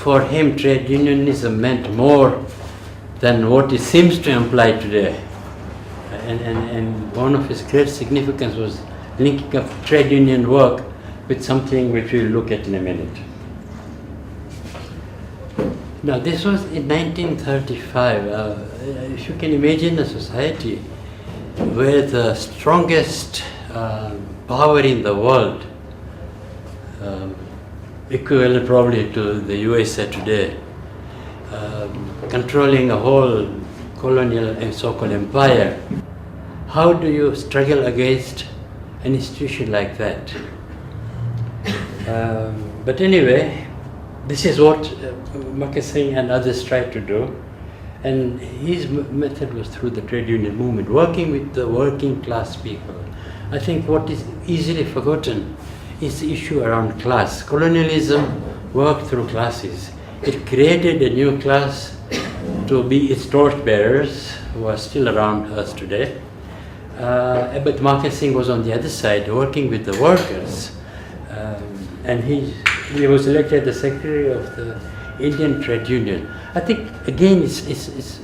for him trade unionism meant more than what it seems to imply today. And one of his great significance was linking up trade union work with something which we'll look at in a minute. Now, this was in 1935. If you can imagine a society where the strongest power in the world, equivalent probably to the USA today, controlling a whole colonial and so-called empire, how do you struggle against an institution like that? But anyway, this is what Makhan Singh and others tried to do, and his method was through the trade union movement, working with the working class people. I think what is easily forgotten is the issue around class. Colonialism worked through classes. It created a new class to be its torchbearers, who are still around us today. But Makhan Singh was on the other side, working with the workers. And he was elected the secretary of the Indian Trade Union. I think, again, it's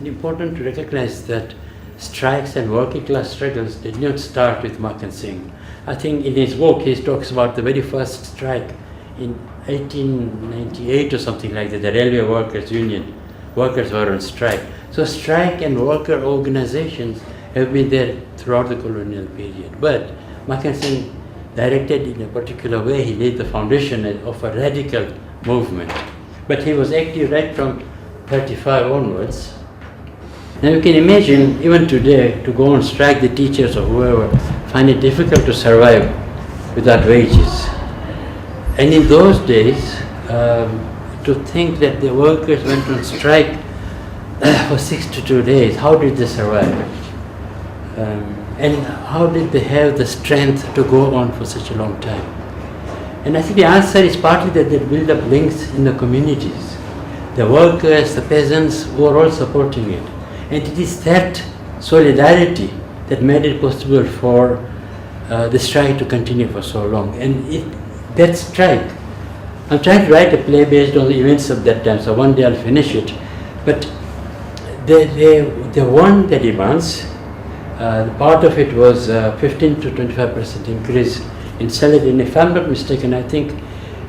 important to recognize that strikes and working class struggles did not start with Makhan Singh. I think in his book he talks about the very first strike in 1898 or something like that, the Railway Workers Union. Workers were on strike. So strike and worker organizations have been there throughout the colonial period. But Makhan Singh directed in a particular way, he laid the foundation of a radical movement. But he was active right from 35 onwards. Now you can imagine, even today, to go on strike, the teachers or whoever find it difficult to survive without wages. And in those days, to think that the workers went on strike for 62 days, how did they survive? And how did they have the strength to go on for such a long time? And I think the answer is partly that they build up links in the communities. The workers, the peasants, who are all supporting it. And it is that solidarity that made it possible for the strike to continue for so long. And that strike, I'm trying to write a play based on the events of that time, so one day I'll finish it. But they won the demands. Part of it was 15 to 25% increase in salary. And if I'm not mistaken, I think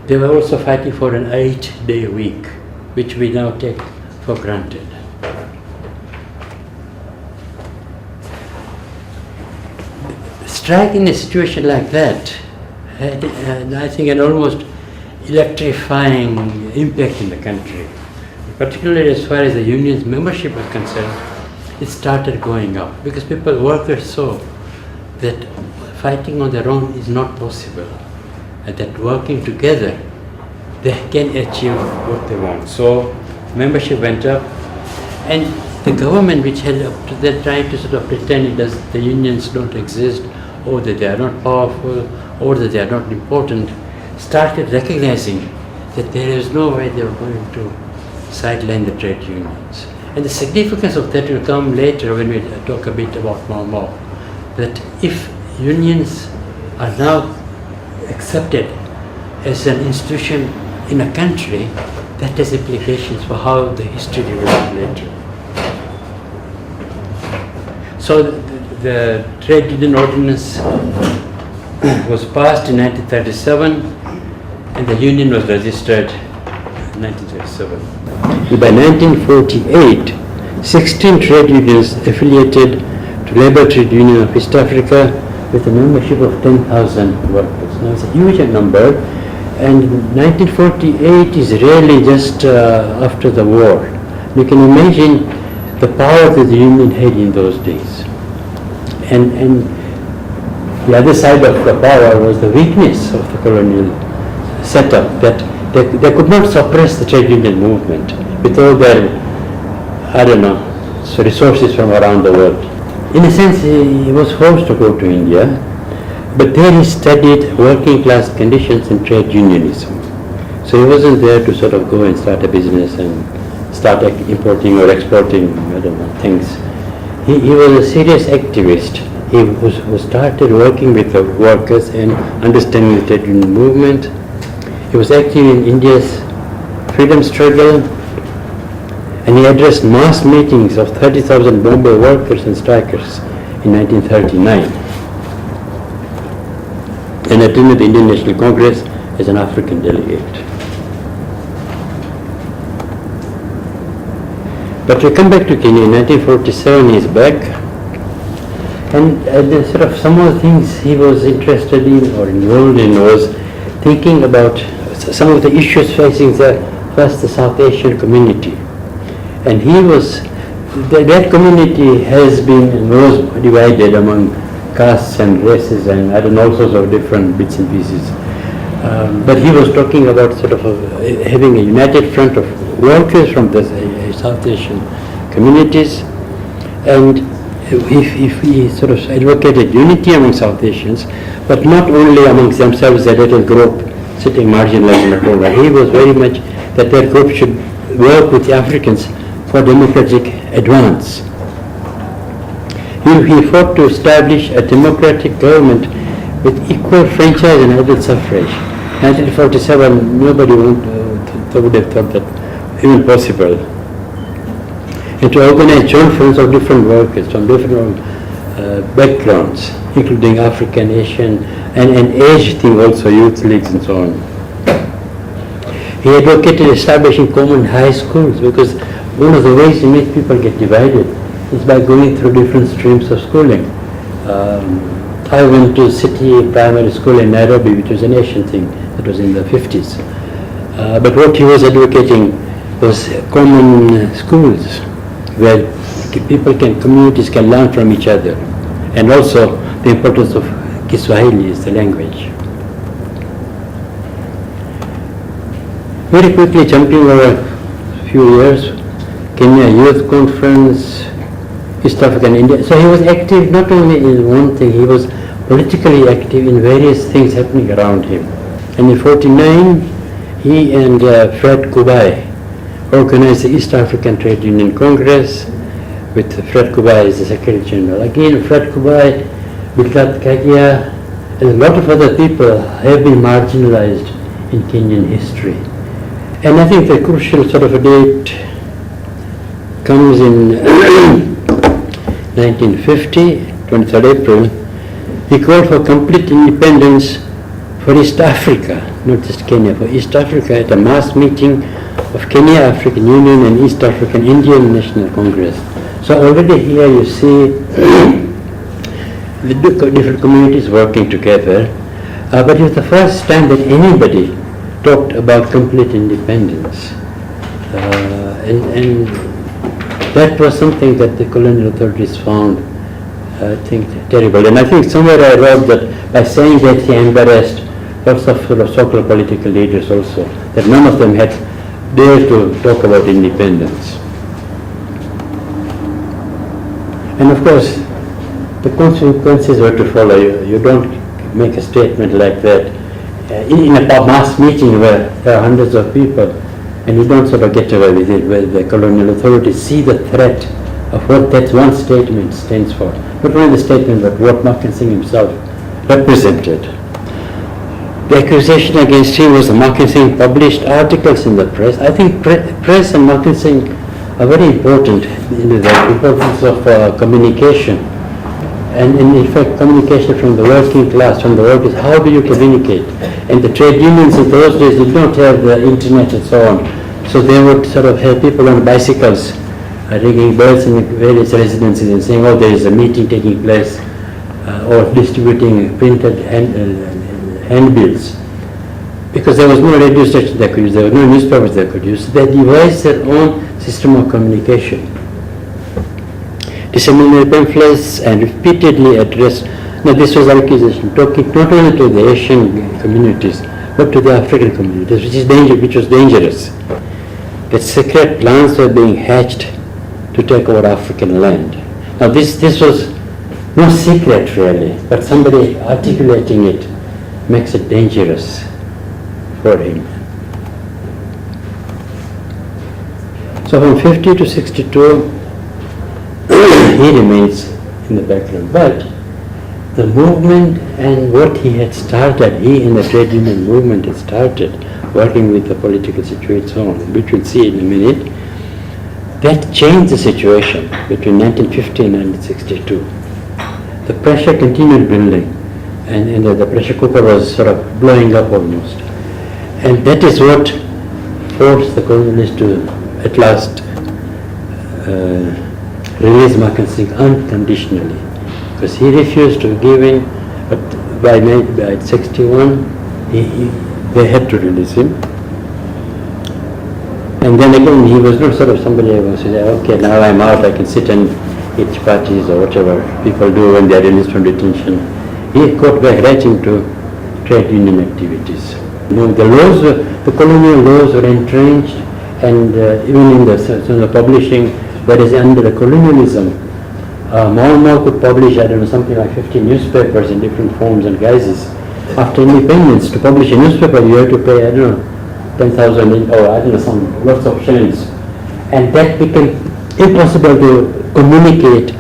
they were also fighting for an 8-day week, which we now take for granted. Strike in a situation like that had, I think, an almost electrifying impact in the country. Particularly as far as the union's membership was concerned, it started going up because workers saw that fighting on their own is not possible, and that working together they can achieve what they want. So membership went up, and the government, which had up to that time to sort of pretend the unions don't exist, or that they are not powerful, or that they are not important, started recognizing that there is no way they were going to sideline the trade unions. And the significance of that will come later when we talk a bit about more. That if unions are now accepted as an institution in a country, that has implications for how the history develops later. So the Trade Union Ordinance was passed in 1937, and the union was registered in 1937. By 1948, 16 trade unions affiliated to Labour Trade Union of East Africa with a membership of 10,000 workers. Now it's a huge number, and 1948 is really just after the war. You can imagine the power that the union had in those days. And the other side of the power was the weakness of the colonial setup, that they could not suppress the trade union movement with all their, resources from around the world. In a sense, he was forced to go to India, but there he studied working class conditions and trade unionism. So he wasn't there to sort of go and start a business and start importing or exporting, things. He was a serious activist. He started working with the workers and understanding the trade union movement. He was active in India's freedom struggle, and he addressed mass meetings of 30,000 Bombay workers and strikers in 1939, and attended the Indian National Congress as an African delegate. But we come back to Kenya. In 1947 he is back, and sort of some of the things he was interested in or involved in was thinking about some of the issues facing first the South Asian community. And he was, that community has been and was divided among castes and races and I don't know, all sorts of different bits and pieces. But he was talking about sort of having a united front of workers from the South Asian communities, and if we sort of advocated unity among South Asians, but not only amongst themselves, a little group sitting marginalized in the corner. He was very much that their group should work with the Africans for democratic advance. He fought to establish a democratic government with equal franchise and adult suffrage. 1947, nobody would have thought that even possible. And to organize joint fronts of different workers from different backgrounds, including African, Asian, and age thing also, youth leagues and so on. He advocated establishing common high schools, because one of the ways in which people get divided is by going through different streams of schooling. I went to city primary school in Nairobi, which was an Asian thing. That was in the 50s. But what he was advocating was common schools where communities can learn from each other, and also the importance of Kiswahili as the language. Very quickly jumping over a few years, Kenya Youth Conference, East African India. So he was active not only in one thing, he was politically active in various things happening around him. And in 1949, he and Fred Kubai organized the East African Trade Union Congress with Fred Kubai as the Secretary General. Again, Fred Kubai, Bilkat Kagia, and a lot of other people have been marginalized in Kenyan history. And I think the crucial sort of a date comes in 1950, 23rd April. He called for complete independence for East Africa, not just Kenya, for East Africa at a mass meeting of Kenya African Union and East African Indian National Congress. So already here you see the different communities working together, but it was the first time that anybody talked about complete independence. And that was something that the colonial authorities found, I think, terrible. And I think somewhere I wrote that by saying that he embarrassed lots of sort of so-called political leaders also, that none of them had dared to talk about independence. And of course, the consequences were to follow. You don't make a statement like that in a mass meeting where there are hundreds of people, and you don't sort of get away with it, where the colonial authorities see the threat of what that one statement stands for. Not only the statement, but what Makhan Singh himself represented. The accusation against him was that Makhan Singh published articles in the press. I think press and Makhan Singh are very important in the importance of communication. And in fact, communication from the working class, from the workers, how do you communicate? And the trade unions in those days did not have the internet and so on. So they would sort of have people on bicycles ringing bells in various residences and saying, oh, there is a meeting taking place, or distributing printed handbills. Because there was no radio station they could use, there was no newspapers they could use. They devised their own system of communication. Disseminated pamphlets and repeatedly addressed, now this was accusation, talking not only to the Asian communities, but to the African communities, which was dangerous. That secret plans were being hatched to take over African land. Now this was no secret really, but somebody articulating it makes it dangerous for him. So from 50 to 62, he remains in the background. But the movement and what he had started, he in the trade union movement had started, working with the political situation, which we'll see in a minute, that changed the situation between 1950 and 1962. The pressure continued building, and the pressure cooker was sort of blowing up almost. And that is what forced the colonialists to at last release Makhan Singh unconditionally, because he refused to give in. But by 1961, they had to release him. And then again, he was not sort of somebody who was say, okay, now I'm out, I can sit and eat chapatis or whatever people do when they are released from detention. He got back right into trade union activities. You know, the colonial laws were entrenched, and even in the publishing, whereas under the colonialism, Malmo could publish, I don't know, something like 50 newspapers in different forms and guises. After independence, to publish a newspaper, you had to pay, I don't know, 10,000 or I don't know, some lots of shillings. And that became impossible to communicate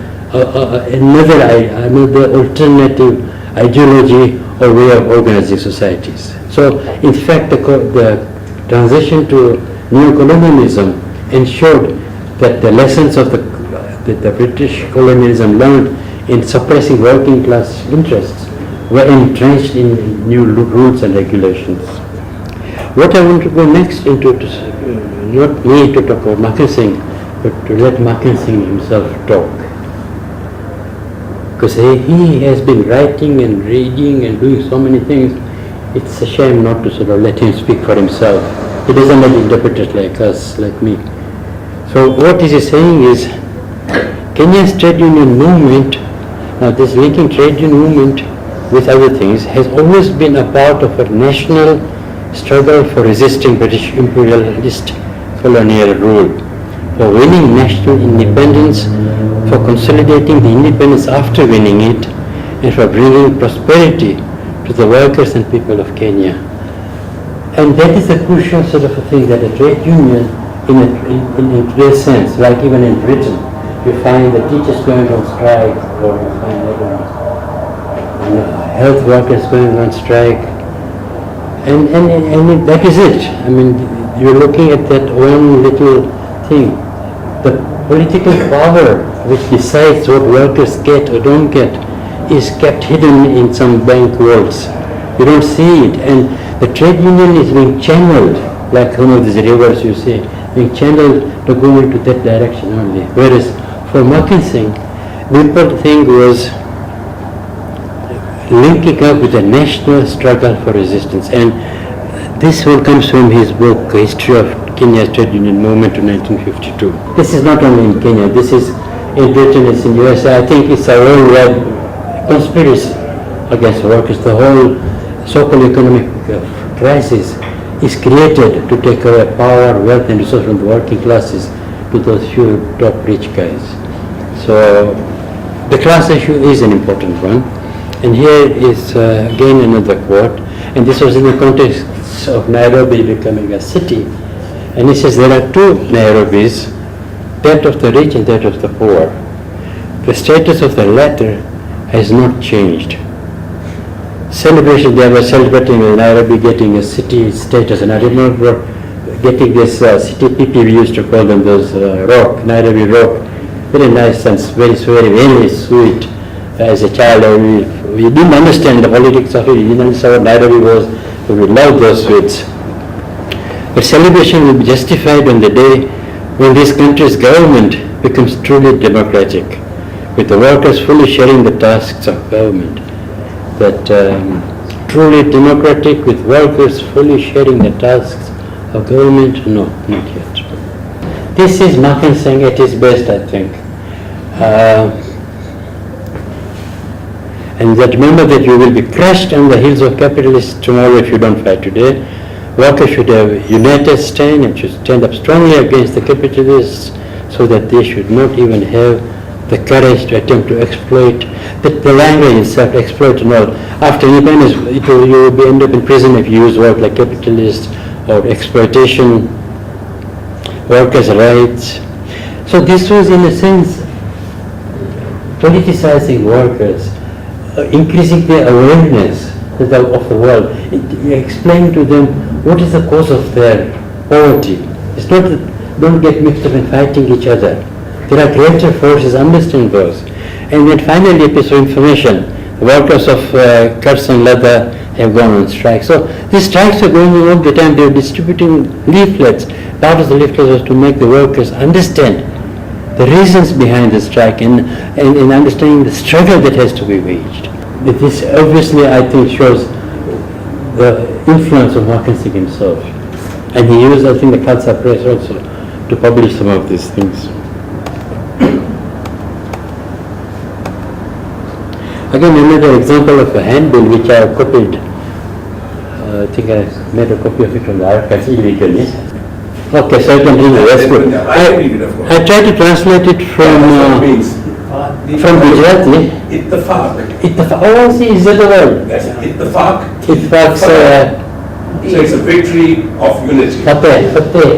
another alternative ideology or way of organizing societies. So, in fact, the transition to neo-colonialism ensured that the lessons of the British colonialism learned in suppressing working class interests were entrenched in new rules and regulations. What I want to go next into, not me to talk about Makhan Singh, but to let Makhan Singh himself talk. Because he has been writing and reading and doing so many things, it's a shame not to sort of let him speak for himself. He doesn't let interpreters like us, like me. So what he is saying is, Kenya's trade union movement, now this linking trade union movement with other things, has always been a part of a national struggle for resisting British imperialist colonial rule, for winning national independence, for consolidating the independence after winning it, and for bringing prosperity to the workers and people of Kenya. And that is a crucial sort of a thing, that a trade union, in today's sense, like even in Britain, you find the teachers going on strike, or you find health workers going on strike, and that is it. I mean, you're looking at that one little thing. The political power which decides what workers get or don't get is kept hidden in some bank vaults. You don't see it, and the trade union is being channeled, like some of these rivers you see, being channeled to go into that direction only. Whereas for Makhan Singh, the important thing was linking up with the national struggle for resistance. And this all comes from his book, History of Kenya's Trade Union Movement in 1952. This is not only in Kenya, this is in Britain, it's in USA. I think it's a worldwide conspiracy against workers. The whole so-called economic crisis is created to take away power, wealth and resources from the working classes to those few top rich guys. So the class issue is an important one. And here is again another quote, and this was in the context of Nairobi becoming a city. And he says there are two Nairobis, that of the rich and that of the poor. The status of the latter has not changed. Celebration, they were celebrating Nairobi getting a city status, and I remember getting this city PP, we used to call them those rock, Nairobi rock, very nice and very sweet. As a child, we didn't understand the politics of it, we didn't understand what Nairobi was, but we loved those sweets. But celebration will be justified on the day when this country's government becomes truly democratic, with the workers fully sharing the tasks of government. That truly democratic with workers fully sharing the tasks of government? No, not yet. This is Makhan Singh at his best, I think. And that remember that you will be crushed on the heels of capitalists tomorrow if you don't fight today. Workers should have a united stand and should stand up strongly against the capitalists so that they should not even have the courage to attempt to exploit, the language itself, exploit and all. After independence, you will end up in prison if you use words like capitalist or exploitation, workers' rights. So this was in a sense politicizing workers, increasing their awareness of the world. Explain to them what is the cause of their poverty. It's not that don't get mixed up in fighting each other. There are greater forces, understand those. And then finally, a piece of information. Workers of cuts and leather have gone on strike. So these strikes are going on all the time. They're distributing leaflets. Part of the leaflets was to make the workers understand the reasons behind the strike and understanding the struggle that has to be waged. This obviously, I think, shows the influence of Makhan Singh himself. And he used, I think, the Khalsa press also to publish some of these things. Again, another example of a handbill which I have copied. I think I made a copy of it from the archives illegally. Okay, so I can read it. That's good. I tried to translate it from Gujarati. Ittefaq. Oh, I see. Is that the word? Yes, Ittefaq. Ittefaq. So it's a victory of unity. Fateh.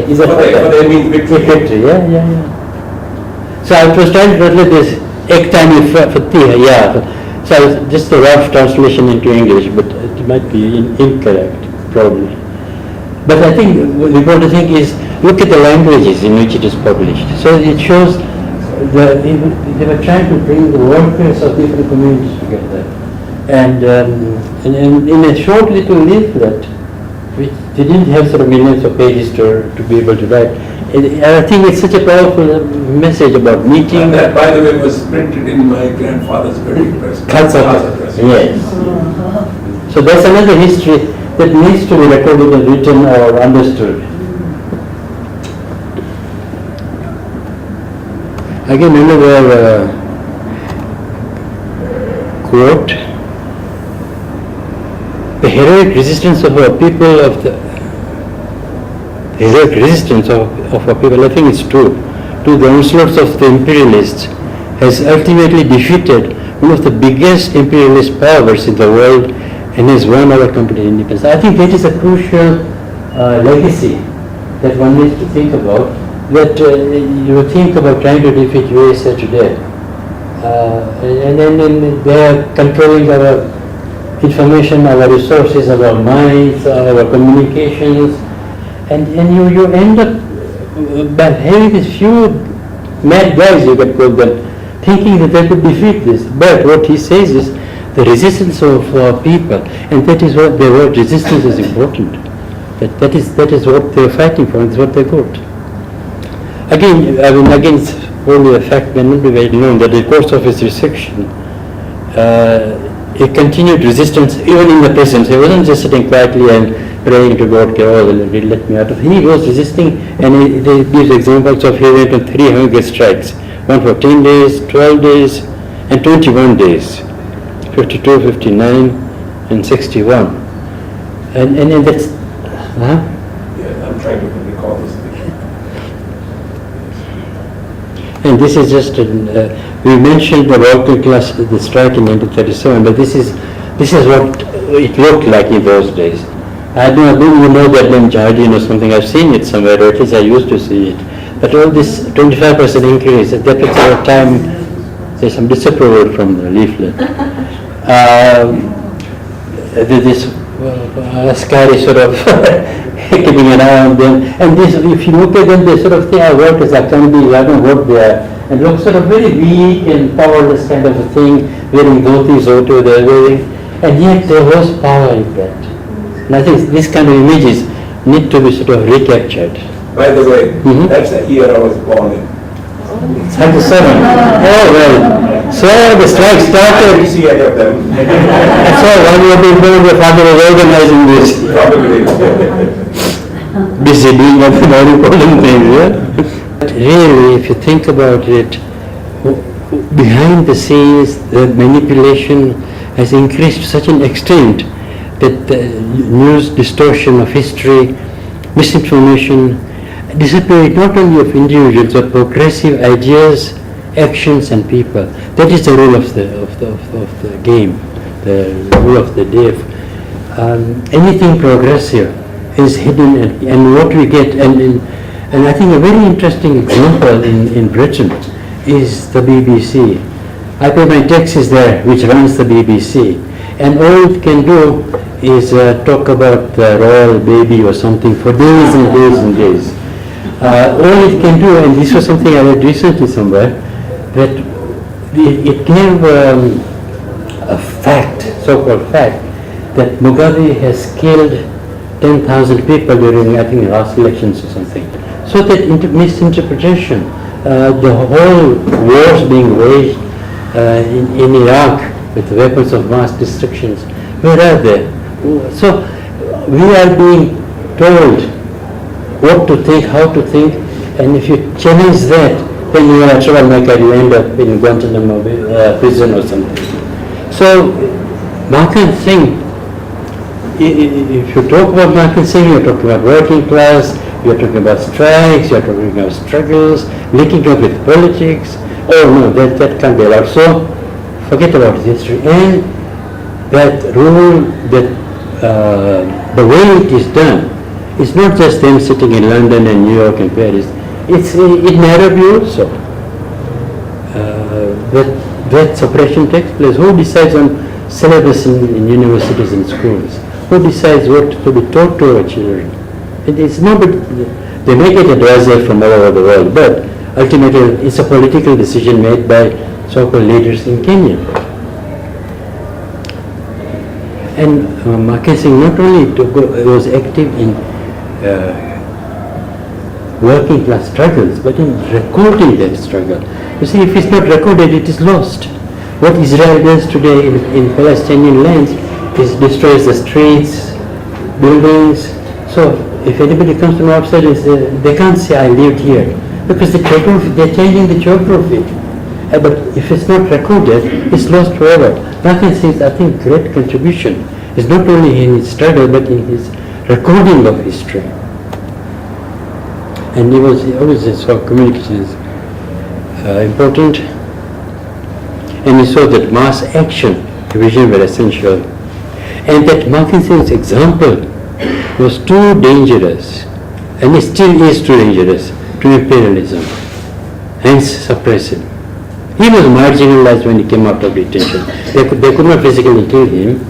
Is a Fateh means victory. Victory. Yeah. So I was trying to translate this Ektani Fateh. Yeah. So just a rough translation into English, but it might be incorrect, probably. But I think the important thing is look at the languages in which it is published. So it shows they were trying to bring the workers of different communities together. And in a short little leaflet, which they didn't have sort of millions of pages to be able to write. I think it's such a powerful message about meeting. And that, by the way, was printed in my grandfather's printing press. Khalsa press. Yes. So that's another history that needs to be recorded and written or understood. Again, another quote. The heroic resistance of our people of our people, I think it's true, to the onslaughts of the imperialists has ultimately defeated one of the biggest imperialist powers in the world and has won our complete independence. I think that is a crucial legacy that one needs to think about, that you think about trying to defeat USA today. And then they are controlling our information, our resources, our minds, our communications, and you end up by having these few mad guys, you can call them, thinking that they could defeat this. But what he says is the resistance of people, and that is what the word resistance is important. That is what they're fighting for, and it's what they got. Again, it's only a fact may not be very known that in the course of his reception, he continued resistance even in the prison. So he wasn't just sitting quietly and praying to God, okay, oh, let me out of. He was resisting, and he gives examples of he went on 3 hunger strikes, one for 10 days, 12 days, and 21 days, 52, 59, and 61. And that's, Yeah, I'm trying to recall this. And this is just, we mentioned the working class, the strike in 1937, but this is what it looked like in those days. I don't know that name Jardine or something. I've seen it somewhere, or at least I used to see it. But all this 25% increase, at that particular time, there's some disapproval from the leaflet. This scary sort of keeping an eye on them. And this, if you look at them, they sort of think our workers are can be, I don't know what they are, and look sort of very weak and powerless kind of a thing, wearing dhotis or whatever they're wearing, and yet there was power in that. And I think these kind of images need to be sort of recaptured. By the way, that's the year I was born in. 37. Oh, well. So the strike started. I see any of them. That's all. When you have been born, your father was organizing this. Probably. Busy doing other more important things, yeah? But really, if you think about it, behind the scenes, the manipulation has increased to such an extent that the news distortion of history, misinformation, disappearing not only of individuals but progressive ideas, actions, and people. That is the rule of the game, the rule of the day. Anything progressive is hidden, and what we get, and I think a very interesting example in Britain is the BBC. I pay my taxes there, which runs the BBC. And all it can do is talk about the royal baby or something for days and days and days. All it can do, and this was something I read recently somewhere, that it gave a fact, so-called fact, that Mugabe has killed 10,000 people during, I think, last elections or something. So that misinterpretation, the whole wars being waged in Iraq with weapons of mass destruction, where are they? So we are being told what to think, how to think, and if you challenge that, then you are a troublemaker, you end up in Guantanamo prison or something. So Makhan Singh, if you talk about Makhan Singh, you're talking about working class, you're talking about strikes, you're talking about struggles, linking up with politics. Oh no, that can't be allowed. So forget about his history. And that rule, that the way it is done, it's not just them sitting in London and New York and Paris. It's in Nairobi also. That separation takes place. Who decides on syllabus in universities and schools? Who decides what to be taught to our children? It is nobody. They make it advisor from all over the world, but ultimately it's a political decision made by so-called leaders in Kenya. And Makhan Singh not only was active in working class struggles, but in recording that struggle. You see, if it's not recorded, it is lost. What Israel does today in Palestinian lands is destroys the streets, buildings. So if anybody comes from outside, they can't say I lived here, because they're changing the geography. But if it's not recorded, it's lost forever. Makhan Singh's, I think, great contribution is not only in his struggle, but in his recording of history. And he always saw communication is important. And he saw that mass action, division were essential. And that Makhan Singh's example was too dangerous, and it still is too dangerous, to imperialism, hence suppress him. He was marginalized when he came out of detention. They could not physically kill him,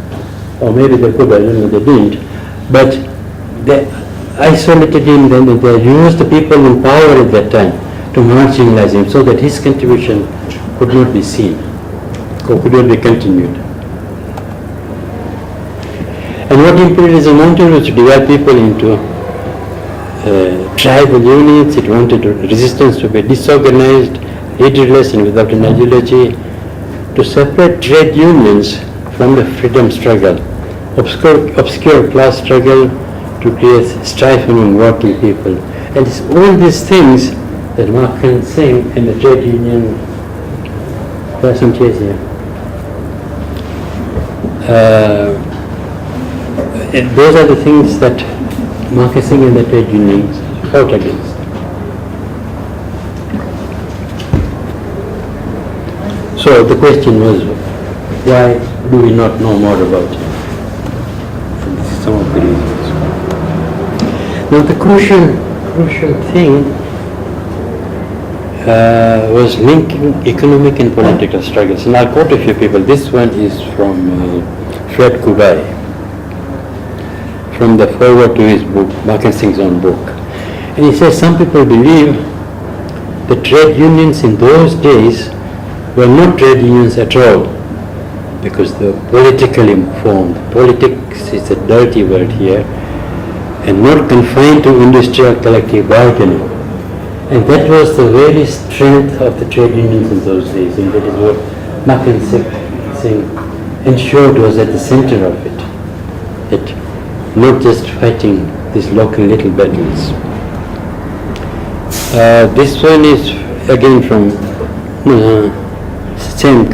or maybe they could, I don't know, they didn't. But they isolated him, then they used the people in power at that time to marginalize him so that his contribution could not be seen, or could not be continued. And what imperialism wanted was to divide people into tribal units. It wanted resistance to be disorganized, leaderless and without an ideology, to separate trade unions from the freedom struggle, obscure class struggle, to create strife among working people. And it's all these things that Makhan Singh and the trade union, there are some tears here. Those are the things that Makhan Singh and the trade unions fought against. So the question was, why do we not know more about it? Some of the reasons. Now the crucial thing was linking economic and political struggles. And I'll quote a few people. This one is from Fred Kubai, from the foreword to his book, Makhan Singh's own book. And he says some people believe the trade unions in those days were not trade unions at all, because they were politically formed. Politics is a dirty word here, and not confined to industrial collective bargaining. And that was the very strength of the trade unions in those days, and that is what Makhan Singh ensured was at the center of it. That not just fighting these local little battles. This one is again from same